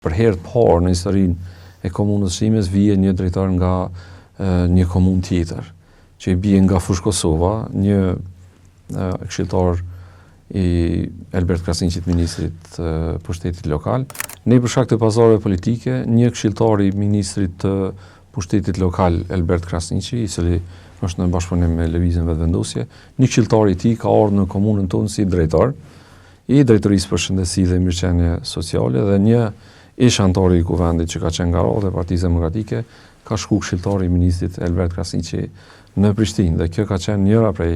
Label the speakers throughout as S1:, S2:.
S1: Për herë të parë në historinë e komunës Shqimes vije një drejtor nga një komunë tjetër, që i bie nga Fushë Kosova, një këshilltar i Elbert Krasniqit, ministrit të pushtetit lokal. Ne për shkak të pazareve politike, një këshilltar i ministrit të pushtetit lokal Elbert Krasniqi, i cili është në bashkëpunim me Lëvizjen Vetëvendosje, një këshilltar i tij ka ardhur në komunën tonë si drejtor i drejtorisë për shëndetësi dhe mirëqenie sociale dhe një ish anëtar i kuvendit që ka qenë nga radhë e Partisë Demokratike, ka shku këshilltari i ministrit Elbert Krasniqi në Prishtinë dhe kjo ka qenë njëra prej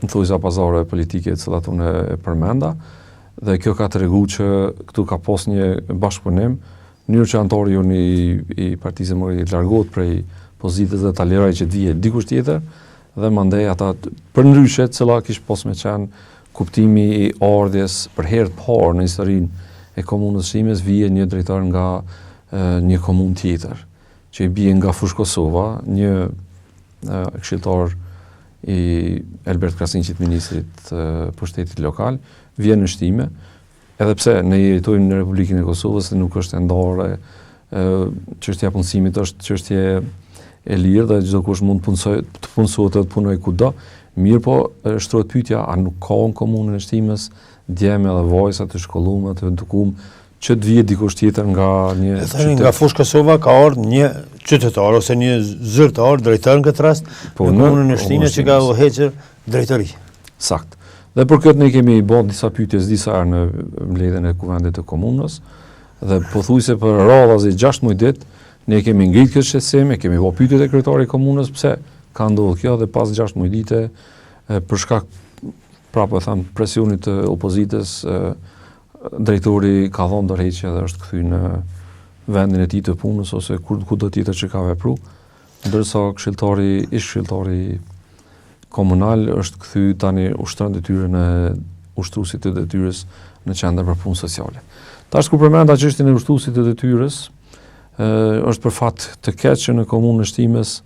S1: në thojza pazareve politike të cilat unë e përmenda dhe kjo ka treguar që këtu ka pas një bashkëpunim, në mënyrë që anëtari jonë i Partisë Demokratike largohet prej pozitës dhe ta liroj që të vijë dikush tjetër dhe mandej ata përndryshe cila kishte pas me qenë kuptimi i ardhjes për herë të parë në historinë e komunës Shqimes vije një drejtor nga një komunë tjetër, që i bie nga Fushë Kosova, një këshilltar i Elbert Krasniqit, ministrit të pushtetit lokal, vjen në shtime, edhe pse ne jetojmë në Republikën e Kosovës dhe nuk është e ndarë, çështja e punësimit është çështje e lirë dhe çdo kush mund të punësohet dhe të punojë kudo. Mirë po, shtrohet pyetja, a nuk ka në komunën e Shtimës djemë edhe vajza të shkolluara, të edukuar, që të vijë dikush tjetër nga një
S2: qytet? Nga Fushë Kosova ka ardhur një qytetar ose një zyrtar, drejtor në këtë rast, në komunën e Shtimës që ka udhëhequr drejtori.
S1: Sakt. Dhe për këtë ne kemi bërë disa pyetje disa herë në mbledhjen e kuvendit të komunës dhe pothuajse për radhazi 16 ditë ne kemi ngritë këtë shqetësim, kemi bërë pyetje te kryetari i komunës pse ka ndodhur kjo dhe pas 16 dite për shkak prapë e tham presionit të opozitës drejtori ka dhënë dorëheqje dhe është kthyer në vendin e tij të punës ose kudo tjetër që ka vepruar, ndërsa ish këshilltari komunal është kthyer tani ushtron detyrën e ushtruesit të detyrës në qendër për punë sociale. Tash kur përmenda çështjen e ushtruesit të detyrës, është për fat të keq që në komunën e Shtimës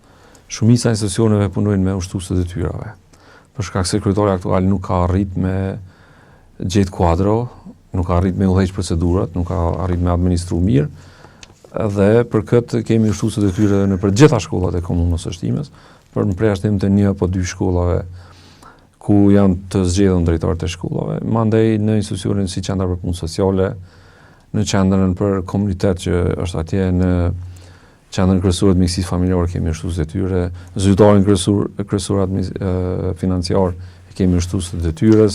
S1: shumica e institucioneve punojnë me ushtrues të detyrave. Për shkak se kryetari aktual nuk ka arrit me gjetë kuadro, nuk ka arrit me udhëheq procedurat, nuk ka arrit me administru mirë, dhe për këtë kemi ushtrues të detyrave në për gjitha shkollat e komunës së Shtimës, për në përjashtim të një apo dy shkollave ku janë të zgjedhur drejtorët e shkollave, mandej në institucionin si qendra për punë sociale, në qendrën për komunitet që është atje në qendrën kryesore të mjekësisë familjare kemi ushtrues të detyre, zyrtarin kryesor financiar kemi ushtrues të detyrës,